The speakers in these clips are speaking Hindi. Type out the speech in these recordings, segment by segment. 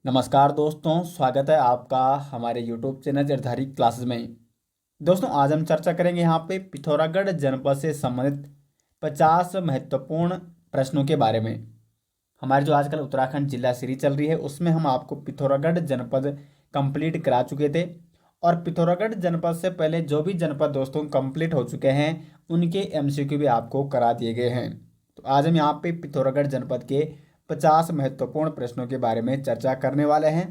नमस्कार दोस्तों, स्वागत है आपका हमारे YouTube चैनल जरधारी क्लासेस में। दोस्तों, आज हम चर्चा करेंगे यहाँ पे पिथौरागढ़ जनपद से संबंधित 50 महत्वपूर्ण प्रश्नों के बारे में। हमारी जो आजकल उत्तराखंड जिला सीरीज चल रही है उसमें हम आपको पिथौरागढ़ जनपद कंप्लीट करा चुके थे और पिथौरागढ़ जनपद से पहले जो भी जनपद दोस्तों कंप्लीट हो चुके हैं उनके MCQ भी आपको करा दिए गए हैं। तो आज हम यहाँ पे पिथौरागढ़ जनपद के 50 महत्वपूर्ण प्रश्नों के बारे में चर्चा करने वाले हैं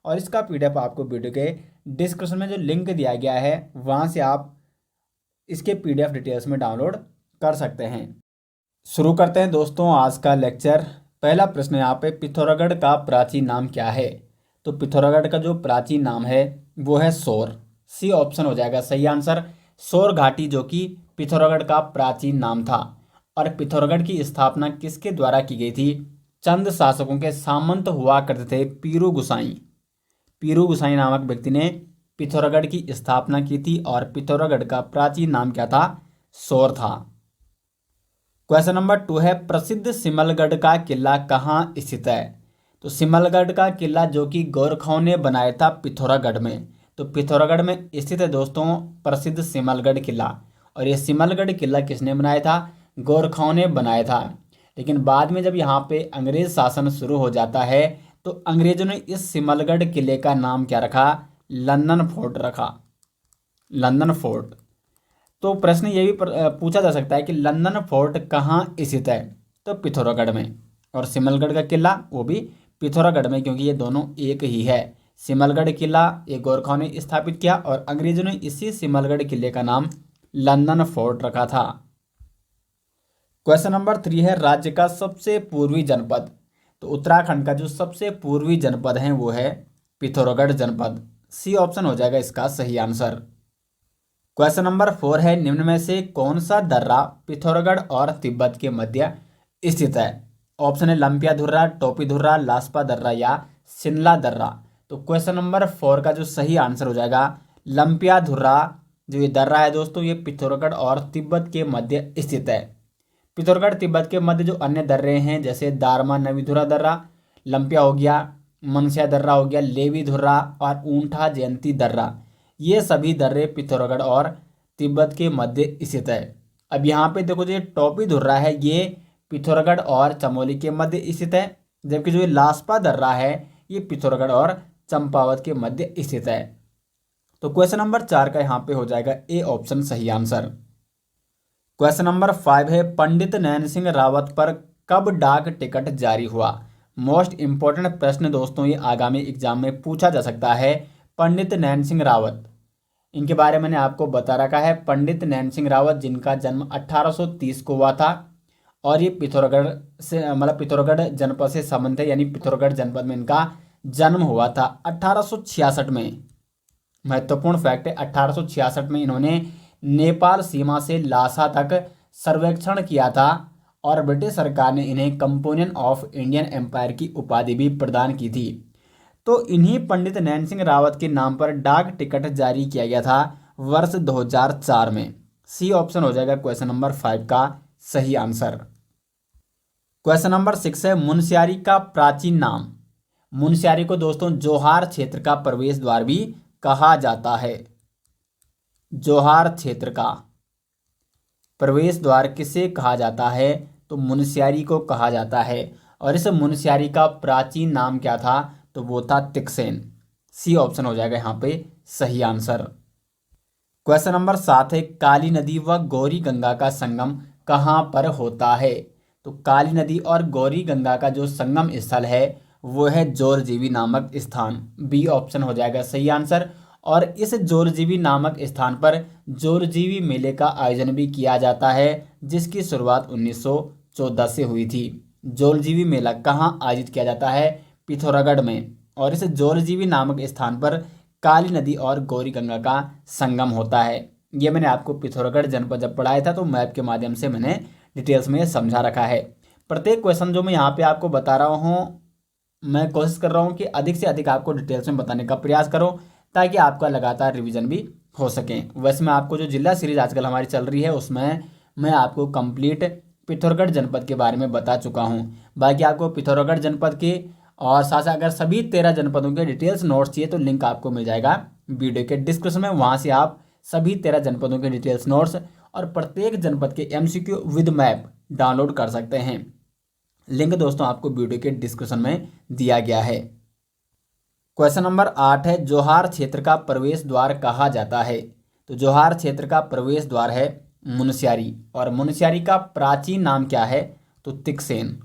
और इसका PDF आपको वीडियो के डिस्क्रिप्शन में जो लिंक दिया गया है वहाँ से आप इसके PDF डिटेल्स में डाउनलोड कर सकते हैं। शुरू करते हैं दोस्तों आज का लेक्चर। पहला प्रश्न यहाँ पे, पिथौरागढ़ का प्राचीन नाम क्या है? तो पिथौरागढ़ का जो प्राचीन नाम है वो है सौर। सी ऑप्शन हो जाएगा सही आंसर। सौर घाटी जो कि पिथौरागढ़ का प्राचीन नाम था। और पिथौरागढ़ की स्थापना किसके द्वारा की गई थी? चंद शासकों के सामंत हुआ करते थे पीरू गुसाई। पीरू गुसाई नामक व्यक्ति ने पिथौरागढ़ की स्थापना की थी और पिथौरागढ़ का प्राचीन नाम क्या था? सौर था। क्वेश्चन नंबर 2 है, प्रसिद्ध सिमलगढ़ का किला कहाँ स्थित है? तो सिमलगढ़ का किला जो कि गोरखाओं ने बनाया था पिथौरागढ़ में, तो पिथौरागढ़ में स्थित है दोस्तों प्रसिद्ध सिमलगढ़ किला। और ये सिमलगढ़ किला किसने बनाया था? गोरखाओं ने बनाया था। लेकिन बाद में जब यहाँ पे अंग्रेज शासन शुरू हो जाता है तो अंग्रेजों ने इस सिमलगढ़ किले का नाम क्या रखा? लंदन फोर्ट रखा। London fort. तो प्रश्न ये भी पूछा जा सकता है कि लंदन फोर्ट कहाँ स्थित है? तो पिथौरागढ़ में। और सिमलगढ़ का किला वो भी पिथौरागढ़ में, क्योंकि ये दोनों एक ही है। सिमलगढ़ किला ये गोरखाओं ने स्थापित किया और अंग्रेजों ने इसी सिमलगढ़ किले का नाम लंदन फोर्ट रखा था। क्वेश्चन नंबर 3 है, राज्य का सबसे पूर्वी जनपद? तो उत्तराखंड का जो सबसे पूर्वी जनपद है वो है पिथौरागढ़ जनपद। सी ऑप्शन हो जाएगा इसका सही आंसर। क्वेश्चन नंबर 4 है, निम्न में से कौन सा दर्रा पिथौरागढ़ और तिब्बत के मध्य स्थित है? ऑप्शन है लंपिया धुर्रा, टोपी धुर्रा, लास्पा दर्रा या शिनला दर्रा। तो क्वेश्चन नंबर 4 का जो सही आंसर हो जाएगा लंपिया धुर्रा। जो ये दर्रा है दोस्तों ये पिथौरागढ़ और तिब्बत के मध्य स्थित है। पिथौरागढ़ तिब्बत के मध्य जो अन्य दर्रे हैं जैसे दारमा नवीधुरा दर्रा, लंपिया हो गया, मनस्या दर्रा हो गया, लेवी धुर्रा और ऊंठा जयंती दर्रा, ये सभी दर्रे पिथौरागढ़ और तिब्बत के मध्य स्थित है। अब यहाँ पे देखो जो टोपी धुर्रा है ये पिथौरागढ़ और चमोली के मध्य स्थित है, जबकि जो लास्पा दर्रा है ये पिथौरागढ़ और चंपावत के मध्य स्थित है। तो क्वेश्चन नंबर 4 का यहाँ पे हो जाएगा ए ऑप्शन सही आंसर। क्वेश्चन नंबर 5 है, पंडित नैन सिंह रावत पर कब डाक टिकट जारी हुआ? मोस्ट इंपॉर्टेंट प्रश्न दोस्तों ये आगामी एग्जाम में पूछा जा सकता है। पंडित नैन सिंह रावत, इनके बारे में मैंने आपको बता रखा है। पंडित नैन सिंह रावत जिनका जन्म 1830 को हुआ था और ये पिथौरागढ़ से मतलब पिथौरागढ़ जनपद से संबंधित है, यानी पिथौरागढ़ जनपद में इनका जन्म हुआ था 1866 में। महत्वपूर्ण फैक्ट है 1866 में इन्होंने नेपाल सीमा से लासा तक सर्वेक्षण किया था और ब्रिटिश सरकार ने इन्हें कंपोनेंट ऑफ इंडियन एम्पायर की उपाधि भी प्रदान की थी। तो इन्हीं पंडित नैन सिंह रावत के नाम पर डाक टिकट जारी किया गया था वर्ष 2004 में। सी ऑप्शन हो जाएगा क्वेश्चन नंबर 5 का सही आंसर। क्वेश्चन नंबर 6 है, मुनस्यारी का प्राचीन नाम? मुनस्यारी को दोस्तों जोहार क्षेत्र का प्रवेश द्वार भी कहा जाता है। जोहार क्षेत्र का प्रवेश द्वार किसे कहा जाता है? तो मुनस्यारी को कहा जाता है। और इस मुनस्यारी का प्राचीन नाम क्या था? तो वो था तिक्सेन। सी ऑप्शन हो जाएगा यहाँ पे सही आंसर। क्वेश्चन नंबर 7 है, काली नदी व गौरी गंगा का संगम कहाँ पर होता है? तो काली नदी और गौरी गंगा का जो संगम स्थल है वो है जोरजीवी नामक स्थान। बी ऑप्शन हो जाएगा सही आंसर। और इस जोरजीवी नामक स्थान पर जोरजीवी मेले का आयोजन भी किया जाता है जिसकी शुरुआत 1914 से हुई थी। जोरजीवी मेला कहाँ आयोजित किया जाता है? पिथौरागढ़ में। और इस जोरजीवी नामक स्थान पर काली नदी और गौरी गंगा का संगम होता है। ये मैंने आपको पिथौरागढ़ जनपद जब पढ़ाया था तो मैप के माध्यम से मैंने डिटेल्स में समझा रखा है। प्रत्येक क्वेश्चन जो मैं यहाँ पे आपको बता रहा हूँ मैं कोशिश कर रहा हूँ कि अधिक से अधिक आपको डिटेल्स में बताने का प्रयास करो ताकि आपका लगातार रिवीजन भी हो सके। वैसे मैं आपको जो जिला सीरीज आजकल हमारी चल रही है उसमें मैं आपको कंप्लीट पिथौरागढ़ जनपद के बारे में बता चुका हूँ। बाकी आपको पिथौरागढ़ जनपद के और साथ साथ अगर सभी 13 जनपदों के डिटेल्स नोट्स चाहिए तो लिंक आपको मिल जाएगा वीडियो के डिस्क्रिप्शन में, वहाँ से आप सभी 13 जनपदों के डिटेल्स नोट्स और प्रत्येक जनपद के MCQ विद मैप डाउनलोड कर सकते हैं। लिंक दोस्तों आपको वीडियो के डिस्क्रिप्शन में दिया गया है। क्वेश्चन नंबर 8 है, जोहार क्षेत्र का प्रवेश द्वार कहा जाता है। तो जोहार क्षेत्र का प्रवेश द्वार है मुनस्यारी, और मुनस्यारी का प्राचीन नाम क्या है? तो तिकसेन।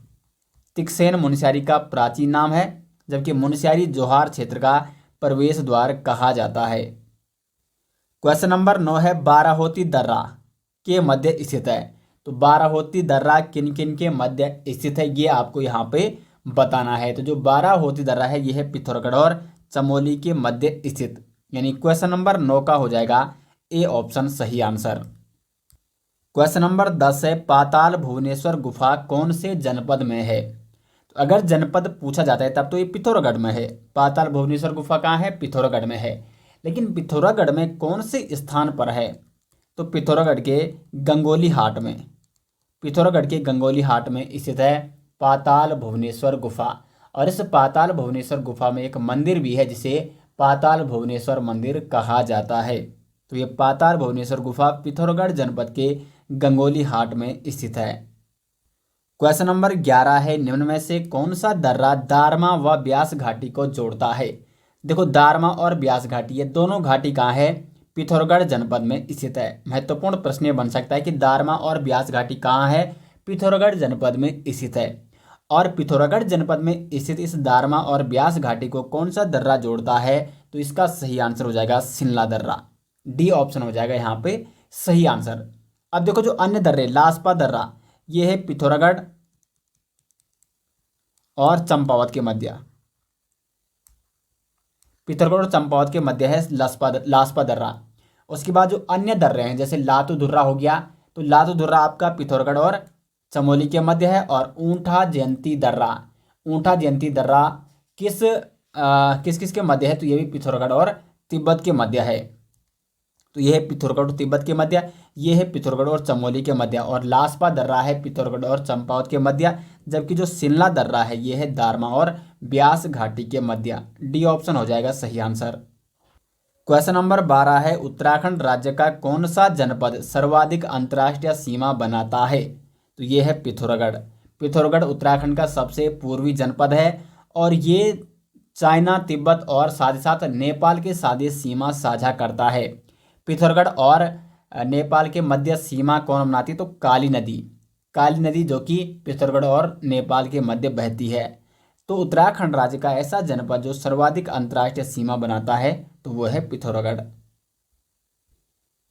तिकसेन मुनस्यारी का प्राचीन नाम है, जबकि मुनस्यारी जोहार क्षेत्र का प्रवेश द्वार कहा जाता है। क्वेश्चन नंबर 9 है, बाराहोती दर्रा के मध्य स्थित है। तो बाराहोती दर्रा किन किन के मध्य स्थित है, ये आपको यहाँ पे बताना है। तो जो बाराहोती दर्रा है यह है पिथौरागढ़ और चमोली के मध्य स्थित, यानी क्वेश्चन नंबर 9 का हो जाएगा ए ऑप्शन सही आंसर। क्वेश्चन नंबर 10 है, पाताल भुवनेश्वर गुफा कौन से जनपद में है? तो अगर जनपद पूछा जाता है तब तो ये पिथौरागढ़ में है। पाताल भुवनेश्वर गुफा कहाँ है? पिथौरागढ़ में है। लेकिन पिथौरागढ़ में कौन से स्थान पर है? तो पिथौरागढ़ के गंगोली हाट में, पिथौरागढ़ के गंगोली हाट में स्थित है पाताल भुवनेश्वर गुफा। और इस पाताल भुवनेश्वर गुफा में एक मंदिर भी है जिसे पाताल भुवनेश्वर मंदिर कहा जाता है। तो ये पाताल भुवनेश्वर गुफा पिथौरागढ़ जनपद के गंगोली हाट में स्थित है। क्वेश्चन नंबर 11 है, निम्न में से कौन सा दर्रा दारमा व ब्यास घाटी को जोड़ता है? देखो दारमा और ब्यास घाटी ये दोनों घाटी कहाँ है? पिथौरागढ़ जनपद में स्थित है। महत्वपूर्ण प्रश्न ये बन सकता है कि दारमा और ब्यास घाटी कहाँ है? पिथौरागढ़ जनपद में स्थित है। और पिथौरागढ़ जनपद में स्थित इस दारमा और ब्यास घाटी को कौन सा दर्रा जोड़ता है? तो इसका सही आंसर हो जाएगा शिमला दर्रा। डी ऑप्शन हो जाएगा यहाँ पे सही आंसर। अब देखो जो अन्य दर्रे, लासपा दर्रा ये है पिथौरागढ़ और चंपावत के मध्य, पिथौरागढ़ और चंपावत के मध्य है लासपा दर्रा। उसके बाद जो अन्य दर्रे हैं जैसे लातू धुर्रा हो गया, तो लातू धुर्रा आपका पिथौरागढ़ और चमोली के मध्य है। और ऊंठा जयंती दर्रा, ऊंठा जयंती दर्रा किस किस के मध्य है? तो ये भी पिथौरागढ़ और तिब्बत के मध्य है। तो यह है पिथौरागढ़ और तिब्बत के मध्य, ये है पिथौरागढ़ और चमोली के मध्य। और लासपा दर्रा है पिथौरागढ़ और चंपावत के मध्य, जबकि जो शिमला दर्रा है यह है दारमा और ब्यास घाटी के मध्य। डी ऑप्शन हो जाएगा सही आंसर। क्वेश्चन नंबर 12 है, उत्तराखंड राज्य का कौन सा जनपद सर्वाधिक अंतर्राष्ट्रीय सीमा बनाता है? तो ये है पिथौरागढ़। पिथौरागढ़ उत्तराखंड का सबसे पूर्वी जनपद है और ये चाइना, तिब्बत और साथ ही साथ नेपाल के साथ सीमा साझा करता है। पिथौरागढ़ और नेपाल के मध्य सीमा कौन बनाती है? तो काली नदी, काली नदी जो कि पिथौरागढ़ और नेपाल के मध्य बहती है। तो उत्तराखंड राज्य का ऐसा जनपद जो सर्वाधिक अंतर्राष्ट्रीय सीमा बनाता है तो वो है पिथौरागढ़।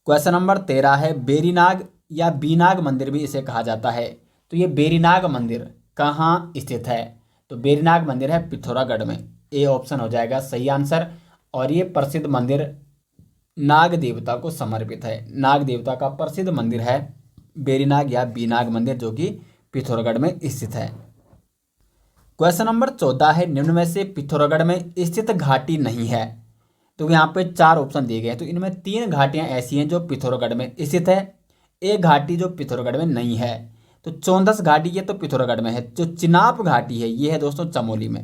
क्वेश्चन नंबर 13 है, बेरीनाग या बीनाग मंदिर भी इसे कहा जाता है। तो ये बेरीनाग मंदिर कहाँ स्थित है? तो बेरीनाग मंदिर है पिथौरागढ़ में। ए ऑप्शन हो जाएगा सही आंसर। और ये प्रसिद्ध मंदिर नाग देवता को समर्पित है। नाग देवता का प्रसिद्ध मंदिर है बेरीनाग या बीनाग मंदिर जो कि पिथौरागढ़ में स्थित है। क्वेश्चन नंबर 14 है, निम्न में से पिथौरागढ़ में स्थित घाटी नहीं है। तो यहाँ पे 4 ऑप्शन दिए गए हैं, तो इनमें 3 घाटियां ऐसी हैं जो पिथौरागढ़ में स्थित है, एक घाटी जो पिथौरागढ़ में नहीं है। तो चौंदस घाटी ये तो पिथौरागढ़ में है। जो चिनाब घाटी है ये है दोस्तों चमोली में।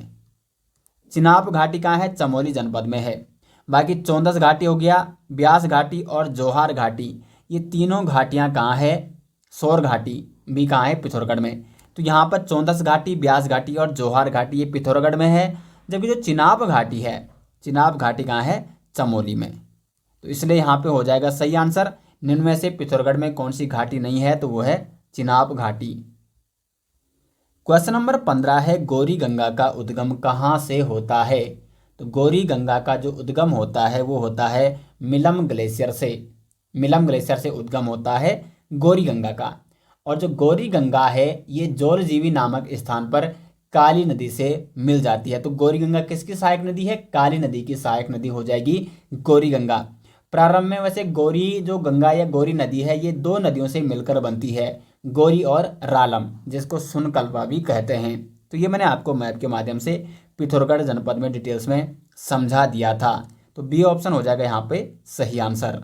चिनाब घाटी कहाँ है? चमोली जनपद में है। बाकी चौंदस घाटी हो गया, ब्यास घाटी और जोहार घाटी, ये तीनों घाटियाँ कहाँ है? सौर घाटी भी कहाँ है? पिथौरागढ़ में। तो यहाँ पर चौंदस घाटी, ब्यास घाटी और जोहार घाटी ये पिथौरागढ़ में है, जबकि जो चिनाब घाटी है, चिनाब घाटी कहाँ है? चमोली में। तो इसलिए यहाँ पे हो जाएगा सही आंसर। निम्न में से पिथौरागढ़ में कौन सी घाटी नहीं है? तो वो है चिनाब घाटी। क्वेश्चन नंबर 15 है, गौरी गंगा का उद्गम कहाँ से होता है? तो गौरी गंगा का जो उद्गम होता है वो होता है मिलम ग्लेशियर से। मिलम ग्लेशियर से उद्गम होता है गौरी गंगा का। और जो गौरी गंगा है ये जोरजीवी नामक स्थान पर काली नदी से मिल जाती है। तो गौरी गंगा किसकी सहायक नदी है? काली नदी की सहायक नदी हो जाएगी गौरी गंगा। प्रारंभ में वैसे गौरी जो गंगा या गौरी नदी है ये 2 नदियों से मिलकर बनती है, गौरी और रालम, जिसको सुनकल्पा भी कहते हैं। तो ये मैंने आपको मैप के माध्यम से पिथौरागढ़ जनपद में डिटेल्स में समझा दिया था। तो बी ऑप्शन हो जाएगा यहाँ पे सही आंसर।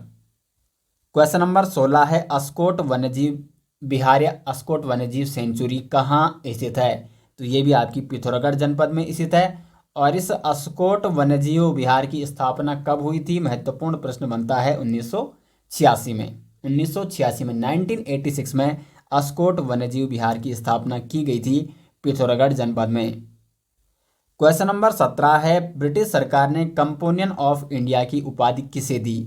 क्वेश्चन नंबर 16 है, अस्कोट वन्यजीव विहार या अस्कोट वन्यजीव सेंचुरी कहाँ स्थित है? तो ये भी आपकी पिथौरागढ़ जनपद में स्थित है। और इस अस्कोट वन्यजीव विहार की स्थापना कब हुई थी? महत्वपूर्ण प्रश्न बनता है 1986 में। 1986 में 1986 में अस्कोट वन्यजीव विहार की स्थापना की गई थी पिथौरागढ़ जनपद में। क्वेश्चन नंबर 17 है, ब्रिटिश सरकार ने कंपोनियन ऑफ इंडिया की उपाधि किसे दी?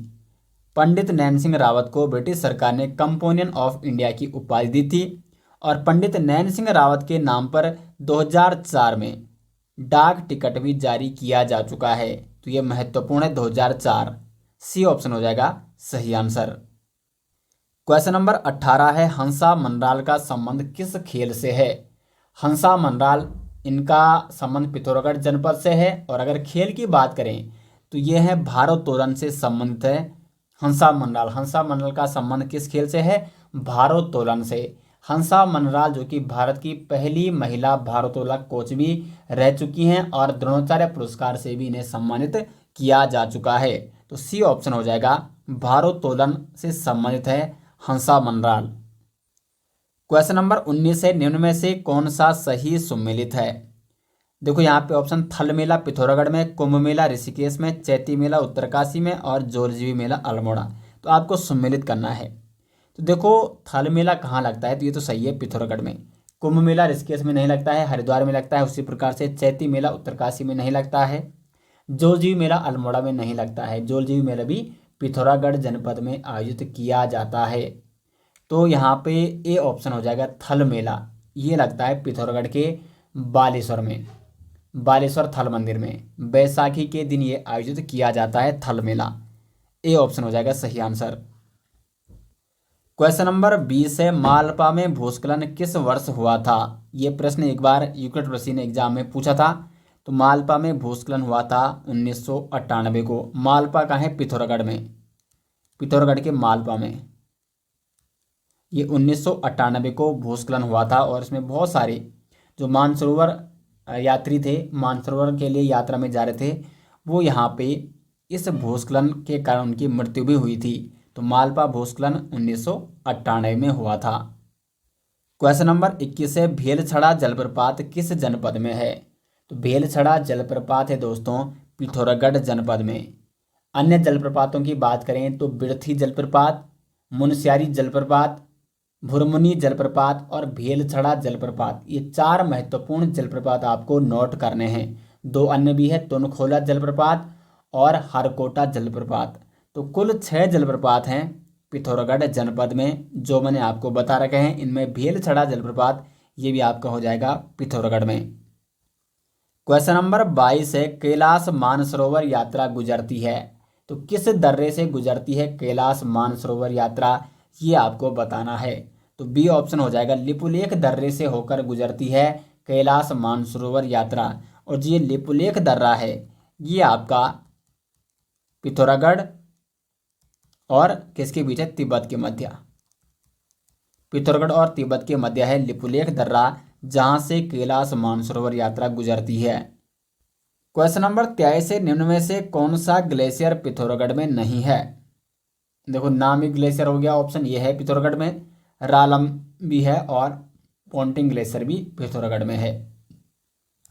पंडित नैन सिंह रावत को ब्रिटिश सरकार ने कंपोनियन ऑफ इंडिया की उपाधि दी थी। और पंडित नैन सिंह रावत के नाम पर 2004 में डाक टिकट भी जारी किया जा चुका है। तो यह महत्वपूर्ण है, 2004। सी ऑप्शन हो जाएगा सही आंसर। क्वेश्चन नंबर 18 है, हंसा मनराल का संबंध किस खेल से है? हंसा मनराल, इनका संबंध पिथौरागढ़ जनपद से है। और अगर खेल की बात करें तो यह है भारोत्तोलन से संबंधित है। हंसा मनराल का संबंध किस खेल से है? भारोत्तोलन से। हंसा मनराल जो कि भारत की पहली महिला भारोत्तोलक कोच भी रह चुकी हैं और द्रोणाचार्य पुरस्कार से भी इन्हें सम्मानित किया जा चुका है। तो सी ऑप्शन हो जाएगा, भारोत्तोलन से संबंधित है हंसा मनराल। क्वेश्चन नंबर 19 है, निम्न में से कौन सा सही सुमेलित है? देखो यहाँ पे ऑप्शन, थल मेला पिथौरागढ़ में, कुंभ मेला ऋषिकेश में, चैती मेला उत्तरकाशी में और जोरजीवी मेला अल्मोड़ा। तो आपको सुमेलित करना है। तो देखो थल मेला कहाँ लगता है? तो ये तो सही है, पिथौरागढ़ में। कुंभ मेला ऋषिकेश में नहीं लगता है, हरिद्वार में लगता है। उसी प्रकार से चैती मेला उत्तरकाशी में नहीं लगता है। जोरजीवी मेला अल्मोड़ा में नहीं लगता है। जोरजीवी मेला भी पिथौरागढ़ जनपद में आयोजित किया जाता है। तो यहाँ पे ए ऑप्शन हो जाएगा, थल मेला। ये लगता है पिथौरागढ़ के बालेश्वर में, बालेश्वर थल मंदिर में। बैसाखी के दिन ये आयोजित किया जाता है थल मेला। ए ऑप्शन हो जाएगा सही आंसर। क्वेश्चन नंबर 20 है, मालपा में भूस्खलन किस वर्ष हुआ था? ये प्रश्न एक बार यूक्लिड प्रश्न ने एग्जाम में पूछा था। तो मालपा में भूस्खलन हुआ था 1998 को। मालपा कहाँ है? पिथौरागढ़ में, पिथौरागढ़ के मालपा में। ये 1998 को भूस्खलन हुआ था और इसमें बहुत सारे जो मानसरोवर यात्री थे, मानसरोवर के लिए यात्रा में जा रहे थे, वो यहाँ पे इस भूस्खलन के कारण उनकी मृत्यु भी हुई थी। तो मालपा भूस्खलन 1998 में हुआ था। क्वेश्चन नंबर 21 है, भेलछड़ा जलप्रपात किस जनपद में है? तो भेलछड़ा जलप्रपात है दोस्तों पिथौरागढ़ जनपद में। अन्य जलप्रपातों की बात करें तो बिरथी जलप्रपात, मुनस्यारी जलप्रपात, भुरमुनी जलप्रपात और भेलछड़ा जलप्रपात, ये 4 महत्वपूर्ण जलप्रपात आपको नोट करने हैं। 2 अन्य भी है, तुनखोला जलप्रपात और हरकोटा जलप्रपात। तो कुल 6 जलप्रपात हैं पिथौरागढ़ जनपद में जो मैंने आपको बता रखे हैं। इनमें भेलछड़ा जलप्रपात ये भी आपका हो जाएगा पिथौरागढ़ में। क्वेश्चन नंबर 22 है, कैलाश मानसरोवर यात्रा गुजरती है? तो किस दर्रे से गुजरती है कैलाश मानसरोवर यात्रा? ये आपको बताना है। तो बी ऑप्शन हो जाएगा, लिपुलेख दर्रे से होकर गुजरती है कैलाश मानसरोवर यात्रा। और जो ये लिपुलेख दर्रा है ये आपका पिथौरागढ़ और किसके बीच है? तिब्बत के मध्य। पिथौरागढ़ और तिब्बत के मध्य है लिपुलेख दर्रा, जहां से कैलाश मानसरोवर यात्रा गुजरती है। क्वेश्चन नंबर 23 है, निम्न में से कौन सा ग्लेशियर पिथौरागढ़ में नहीं है? देखो नामिक ग्लेशियर हो गया, ऑप्शन ये है पिथौरागढ़ में। रालम भी है और पोंटिंग ग्लेशियर भी पिथौरागढ़ में है।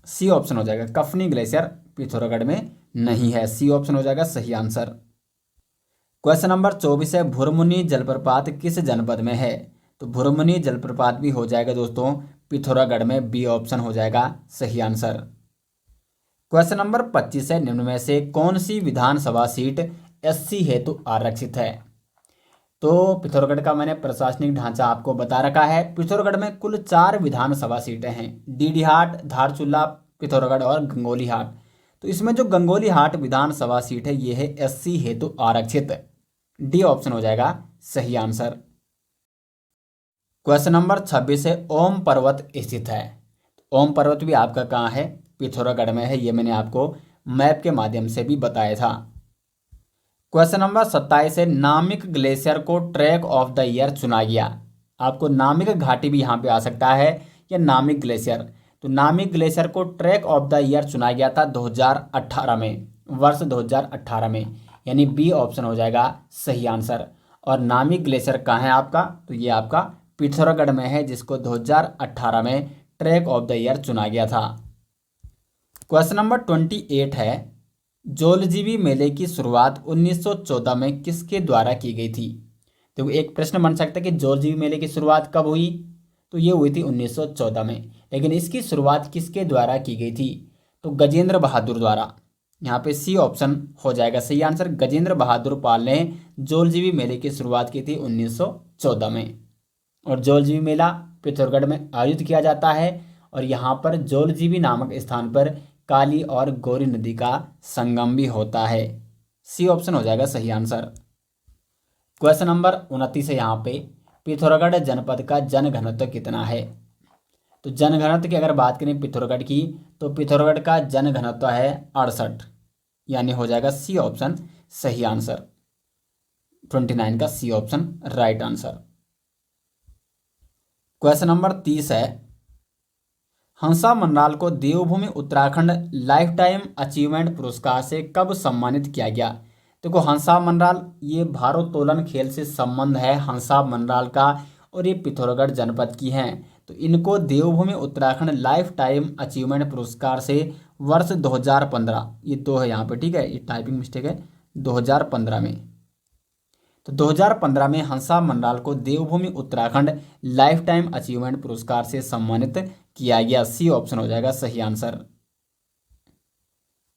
सी ऑप्शन हो जाएगा, कफनी ग्लेशियर पिथौरागढ़ में नहीं है। सी ऑप्शन हो जाएगा सही आंसर। क्वेश्चन नंबर 24 है, भुरमुनी जलप्रपात किस जनपद में है? तो भुरमुनी जलप्रपात भी हो जाएगा दोस्तों पिथौरागढ़ में। बी ऑप्शन हो जाएगा सही आंसर। क्वेश्चन नंबर 25 है, निम्न में से कौन सी विधानसभा सीट एससी हेतु आरक्षित है? तो पिथौरागढ़ का मैंने प्रशासनिक ढांचा आपको बता रखा है। पिथौरागढ़ में कुल 4 विधानसभा सीटें हैं, डीडीहाट, धारचूला, पिथौरागढ़ और गंगोली हाट। तो इसमें जो गंगोली हाट विधानसभा सीट है ये है एससी हेतु आरक्षित। डी ऑप्शन हो जाएगा सही आंसर। क्वेश्चन नंबर 26 है, ओम पर्वत स्थित है? ओम पर्वत भी आपका कहाँ है? पिथौरागढ़ में है। ये मैंने आपको मैप के माध्यम से भी बताया था। क्वेश्चन नंबर 27 है, नामिक ग्लेशियर को ट्रैक ऑफ द ईयर चुना गया? आपको नामिक घाटी भी यहाँ पे आ सकता है या नामिक ग्लेशियर। तो नामिक ग्लेशियर को ट्रैक ऑफ द ईयर चुना गया था 2018 में, वर्ष 2018 में। यानी बी ऑप्शन हो जाएगा सही आंसर। और नामिक ग्लेशियर कहाँ है आपका? तो ये आपका पिथौरागढ़ में है, जिसको 2018 में ट्रैक ऑफ द ईयर चुना गया था। क्वेश्चन नंबर 28 है, जोलजीबी मेले की शुरुआत 1914 में किसके द्वारा की गई थी? तो एक प्रश्न बन सकता है कि जोलजीबी मेले की शुरुआत कब हुई? तो ये हुई थी 1914 में, लेकिन इसकी शुरुआत किसके द्वारा की गई थी? तो गजेंद्र बहादुर द्वारा। यहाँ पे सी ऑप्शन हो जाएगा सही आंसर। गजेंद्र बहादुर पाल ने जोलजीबी मेले की शुरुआत की थी 1914 में। और जोलजीबी मेला पिथौरागढ़ में आयोजित किया जाता है और यहाँ पर जोलजीबी नामक स्थान पर काली और गौरी नदी का संगम भी होता है। सी ऑप्शन हो जाएगा सही आंसर। क्वेश्चन नंबर 29 है यहाँ पे, पिथौरागढ़ जनपद का जनघनत्व कितना है? तो जनघनत्व की अगर बात करें पिथौरागढ़ की, तो पिथौरागढ़ का जनघनत्व है 68, यानी हो जाएगा सी ऑप्शन सही आंसर। 29 का C option right answer. Question number 30 है, हंसा मनराल को Devbhoomi Uttarakhand lifetime achievement पुरस्कार से कब सम्मानित किया गया? देखो हंसा मनराल ये भारोत्तोलन खेल से संबंध है हंसा मनराल का, और ये पिथौरागढ़ जनपद की हैं। तो इनको देवभूमि उत्तराखंड लाइफ टाइम अचीवमेंट पुरस्कार से वर्ष 2015, ये 2 है यहाँ पे, ठीक है, ये टाइपिंग मिस्टेक है, 2015 में। तो 2015 में हंसा मनराल को Devbhoomi Uttarakhand lifetime achievement पुरस्कार से सम्मानित किया गया। सी ऑप्शन हो जाएगा सही आंसर।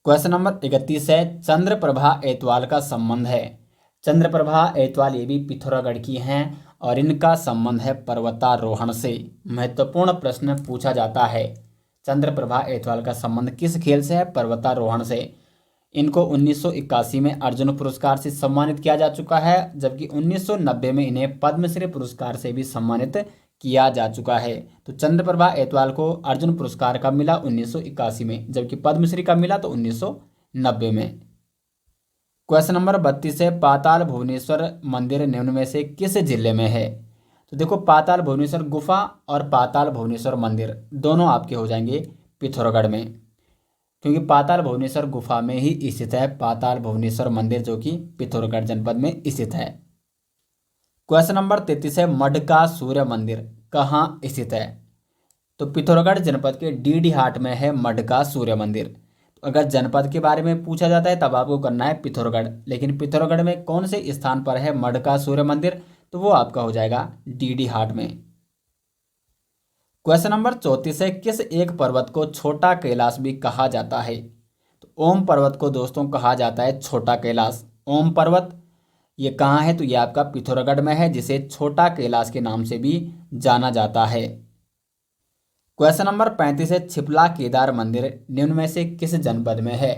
क्वेश्चन नंबर 31 है, चंद्रप्रभा एतवाल का संबंध है? चंद्रप्रभा एतवाल ये भी पिथौरागढ़ की हैं और इनका संबंध है पर्वतारोहण से। महत्वपूर्ण प्रश्न पूछा जाता है, चंद्रप्रभा एतवाल का संबंध किस खेल से है? पर्वतारोहण से। इनको 1981 में अर्जुन पुरस्कार से सम्मानित किया जा चुका है, जबकि 1990 में इन्हें पद्मश्री पुरस्कार से भी सम्मानित किया जा चुका है। तो चंद्रप्रभा एतवाल को अर्जुन पुरस्कार कब मिला? 1981 में, जबकि पद्मश्री कब मिला? तो 1990 में। क्वेश्चन नंबर 32 है, पाताल भुवनेश्वर मंदिर निम्न में से किस जिले में है? तो देखो पाताल भुवनेश्वर गुफा और पाताल भुवनेश्वर मंदिर दोनों आपके हो जाएंगे पिथौरागढ़ में, क्योंकि पाताल भुवनेश्वर गुफा में ही स्थित है पाताल भुवनेश्वर मंदिर, जो कि पिथौरागढ़ जनपद में स्थित है। क्वेश्चन नंबर 33 है, मडका सूर्य मंदिर कहाँ स्थित है? तो पिथौरागढ़ जनपद के डीडीहाट में है मडका सूर्य मंदिर। तो अगर जनपद के बारे में पूछा जाता है तब आपको करना है पिथौरागढ़, लेकिन पिथौरागढ़ में कौन से स्थान पर है मडका सूर्य मंदिर? तो वो आपका हो जाएगा डीडीहाट में। क्वेश्चन नंबर 34 है, किस एक पर्वत को छोटा कैलाश भी कहा जाता है? तो ओम पर्वत को दोस्तों कहा जाता है छोटा कैलाश। ओम पर्वत ये कहाँ है? तो ये आपका पिथौरागढ़ में है, जिसे छोटा कैलाश के नाम से भी जाना जाता है। क्वेश्चन नंबर 35 है, छिपला केदार मंदिर निम्न में से किस जनपद में है?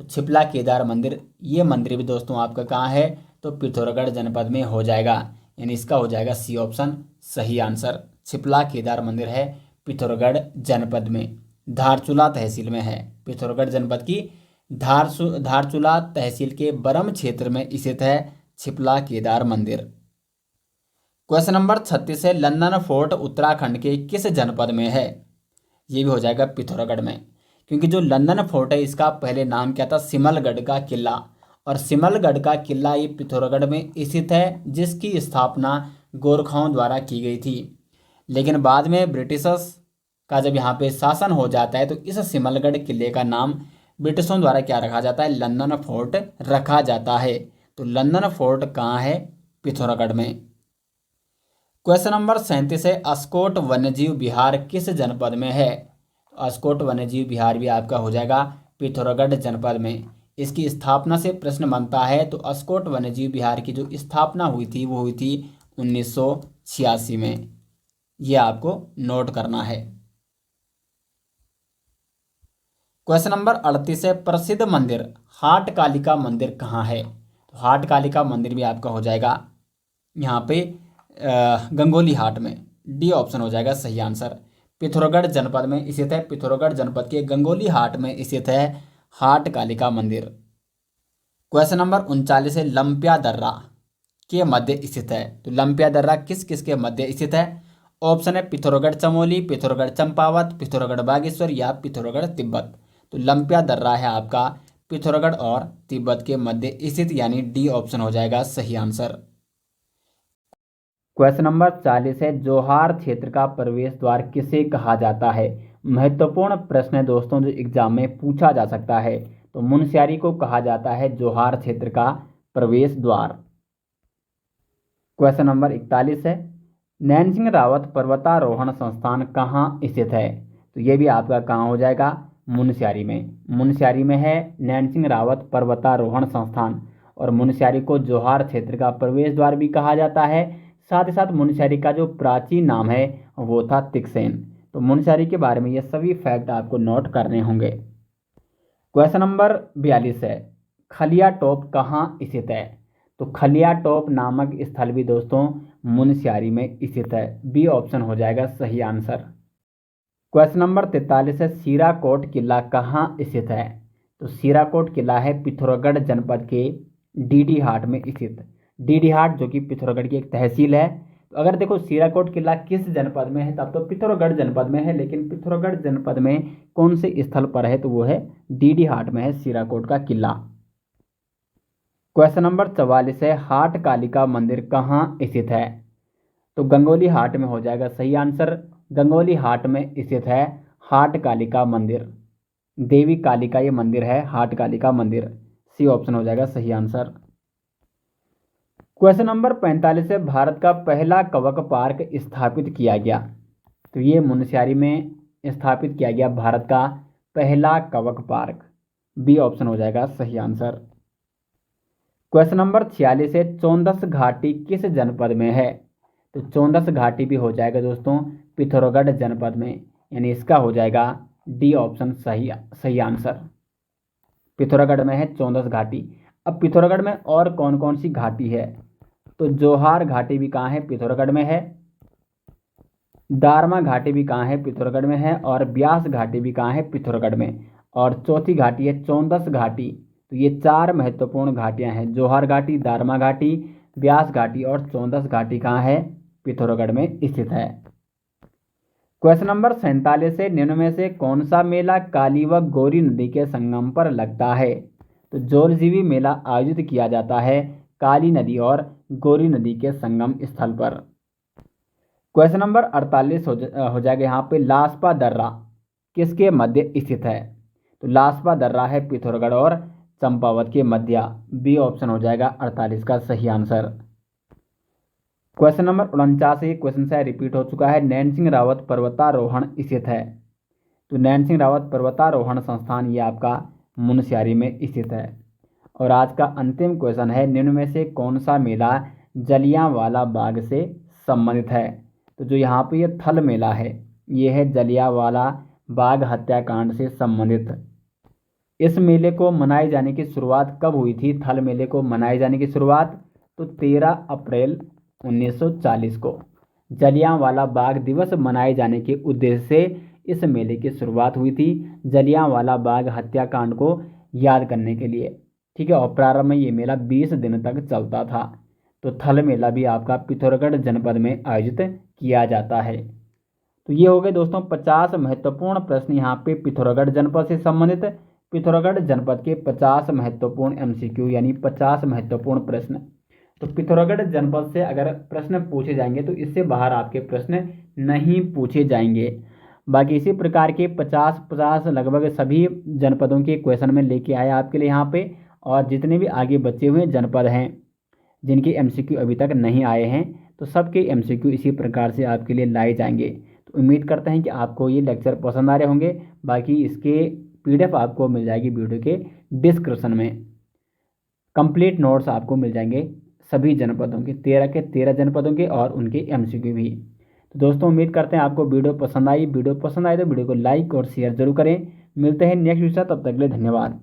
तो छिपला केदार मंदिर ये मंदिर भी दोस्तों आपका कहाँ है? तो पिथौरागढ़ जनपद में हो जाएगा, यानी इसका हो जाएगा सी ऑप्शन सही आंसर। छिपला केदार मंदिर है पिथौरागढ़ जनपद में, धारचूला तहसील में है। पिथौरागढ़ जनपद की धारचूला तहसील के बरम क्षेत्र में स्थित है छिपला केदार मंदिर। क्वेश्चन नंबर 36 है, लंदन फोर्ट उत्तराखंड के किस जनपद में है? ये भी हो जाएगा पिथौरागढ़ में, क्योंकि जो लंदन फोर्ट है इसका पहले नाम क्या था? सिमलगढ़ का किला, और सिमलगढ़ का किला ये पिथौरागढ़ में स्थित है, जिसकी स्थापना गोरखाओं द्वारा की गई थी। लेकिन बाद में ब्रिटिशर्स का जब यहाँ पे शासन हो जाता है तो इस सिमलगढ़ किले का नाम ब्रिटिशों द्वारा क्या रखा जाता है? लंदन फोर्ट रखा जाता है। तो लंदन फोर्ट कहाँ है? पिथौरागढ़ में। क्वेश्चन नंबर 37 है, अस्कोट वन्यजीव विहार किस जनपद में है? अस्कोट वन्यजीव विहार भी आपका हो जाएगा पिथौरागढ़ जनपद में। इसकी स्थापना से प्रश्न बनता है, तो अस्कोट वन्यजीव विहार की जो स्थापना हुई थी वो हुई थी 1986 में। यह आपको नोट करना है। क्वेश्चन नंबर 38 है, प्रसिद्ध मंदिर हाट कालिका मंदिर कहाँ है? तो हाट कालिका मंदिर भी आपका हो जाएगा यहाँ पे गंगोली हाट में। डी ऑप्शन हो जाएगा सही आंसर। पिथौरागढ़ जनपद में स्थित है, पिथौरागढ़ जनपद के गंगोली हाट में स्थित है हाट कालिका मंदिर। क्वेश्चन नंबर 39 है, लंपिया दर्रा के मध्य स्थित है। तो लंपिया दर्रा किस किस के मध्य स्थित है? ऑप्शन है पिथौरागढ़ चमोली, पिथौरागढ़ चंपावत, पिथौरागढ़ बागेश्वर या पिथौरागढ़ तिब्बत। तो लंपिया दर्रा है आपका पिथौरागढ़ और तिब्बत के मध्य स्थित, यानी डी ऑप्शन हो जाएगा सही आंसर। क्वेश्चन नंबर 40 है, जोहार क्षेत्र का प्रवेश द्वार किसे कहा जाता है। महत्वपूर्ण प्रश्न है दोस्तों, जो एग्जाम में पूछा जा सकता है। तो मुनस्यारी को कहा जाता है जोहार क्षेत्र का प्रवेश द्वार। क्वेश्चन नंबर 41 है, नैन सिंह रावत पर्वतारोहण संस्थान कहाँ स्थित है। तो ये भी आपका कहाँ हो जाएगा, मुनस्यारी में। मुनस्यारी में है नैन सिंह रावत पर्वतारोहण संस्थान। और मुनस्यारी को जोहार क्षेत्र का प्रवेश द्वार भी कहा जाता है। साथ ही साथ मुनस्यारी का जो प्राचीन नाम है वो था तिकसेन। तो मुनस्यारी के बारे में ये सभी फैक्ट आपको नोट करने होंगे। क्वेश्चन नंबर 42 है, खलिया टॉप कहाँ स्थित है। तो खलिया टॉप नामक स्थल भी दोस्तों मुनस्यारी में स्थित है। बी ऑप्शन हो जाएगा सही आंसर। क्वेश्चन नंबर 43 है, सीराकोट किला कहाँ स्थित है। तो सीराकोट किला है पिथौरागढ़ जनपद के डीडी हाट में स्थित। डीडी हाट जो कि पिथौरागढ़ की एक तहसील है। तो अगर देखो सीराकोट किला किस जनपद में है, तब तो पिथौरागढ़ जनपद में है, लेकिन पिथौरागढ़ जनपद में कौन से स्थल पर है, तो वो है डीडी हाट में है सीराकोट का किला। क्वेश्चन नंबर 44 है, हाट कालिका मंदिर कहाँ स्थित है। तो गंगोली हाट में हो जाएगा सही आंसर। गंगोली हाट में स्थित है हाट कालिका मंदिर। देवी कालिका ये मंदिर है, हाट कालिका मंदिर। सी ऑप्शन हो जाएगा सही आंसर। क्वेश्चन नंबर 45 है, भारत का पहला कवक पार्क स्थापित किया गया। तो ये मुनस्यारी में स्थापित किया गया भारत का पहला कवक पार्क। बी ऑप्शन हो जाएगा सही आंसर। क्वेश्चन नंबर 46 है, चौंदस घाटी किस जनपद में है। तो चौंदस घाटी भी हो जाएगा दोस्तों पिथौरागढ़ जनपद में, यानी इसका हो जाएगा डी ऑप्शन सही आंसर। पिथौरागढ़ में है चौंदस घाटी। अब पिथौरागढ़ में और कौन कौन सी घाटी है। तो जोहार घाटी भी कहाँ है, पिथौरागढ़ में है। दारमा घाटी भी कहाँ है, पिथौरागढ़ में है। और ब्यास घाटी भी कहाँ है, पिथौरागढ़ में। और चौथी घाटी है चौंदस घाटी। तो ये चार महत्वपूर्ण घाटियां हैं, जोहार घाटी, दारमा घाटी, ब्यास घाटी और चौंदस घाटी कहाँ है, पिथौरागढ़ में स्थित है। क्वेश्चन नंबर 47 है, निम्न में से कौन सा मेला काली व गौरी नदी के संगम पर लगता है। तो जौलजीबी मेला आयोजित किया जाता है काली नदी और गौरी नदी के संगम स्थल पर। क्वेश्चन नंबर 48 हो जाएगा यहाँ पे, लासपा दर्रा किसके मध्य स्थित है। तो लासपा दर्रा है पिथौरागढ़ और चंपावत के मध्य। बी ऑप्शन हो जाएगा 48 का सही आंसर। क्वेश्चन नंबर 49 ये क्वेश्चन से रिपीट हो चुका है, नैन सिंह रावत पर्वतारोहण स्थित है। तो नैन सिंह रावत पर्वतारोहण संस्थान ये आपका मुनस्यारी में स्थित है। और आज का अंतिम क्वेश्चन है, निम्न में से कौन सा मेला जलियांवाला बाग से संबंधित है। तो जो यहाँ पे ये थल मेला है, ये है जलियांवाला बाग हत्याकांड से संबंधित। इस मेले को मनाए जाने की शुरुआत कब हुई थी। थल मेले को मनाए जाने की शुरुआत तो 13 अप्रैल 1940 को जलियांवाला बाग दिवस मनाए जाने के उद्देश्य से इस मेले की शुरुआत हुई थी, जलियांवाला बाग हत्याकांड को याद करने के लिए। ठीक है, और प्रारंभ में ये मेला 20 दिन तक चलता था। तो थल मेला भी आपका पिथौरागढ़ जनपद में आयोजित किया जाता है। तो ये हो गए दोस्तों 50 महत्वपूर्ण प्रश्न यहाँ पे पिथौरागढ़ जनपद से संबंधित। पिथौरागढ़ जनपद के 50 महत्वपूर्ण एमसीक्यू यानी 50 महत्वपूर्ण प्रश्न। तो पिथौरागढ़ जनपद से अगर प्रश्न पूछे जाएंगे तो इससे बाहर आपके प्रश्न नहीं पूछे जाएंगे। बाकी इसी प्रकार के 50 लगभग सभी जनपदों के क्वेश्चन में लेके आया आपके लिए यहाँ पे। और जितने भी आगे बचे हुए जनपद हैं जिनके एमसीक्यू अभी तक नहीं आए हैं, तो सबके एमसीक्यू इसी प्रकार से आपके लिए लाए जाएंगे। तो उम्मीद करते हैं कि आपको ये लेक्चर पसंद आ रहे होंगे। बाकी इसके पीडीएफ आपको मिल जाएगी वीडियो के डिस्क्रिप्शन में। कंप्लीट नोट्स आपको मिल जाएंगे सभी जनपदों के, 13 के 13 जनपदों के और उनके एमसीक्यू भी। तो दोस्तों उम्मीद करते हैं आपको वीडियो पसंद आई। वीडियो पसंद आए तो वीडियो को लाइक और शेयर जरूर करें। मिलते हैं नेक्स्ट वीडियो, तब तक के लिए धन्यवाद।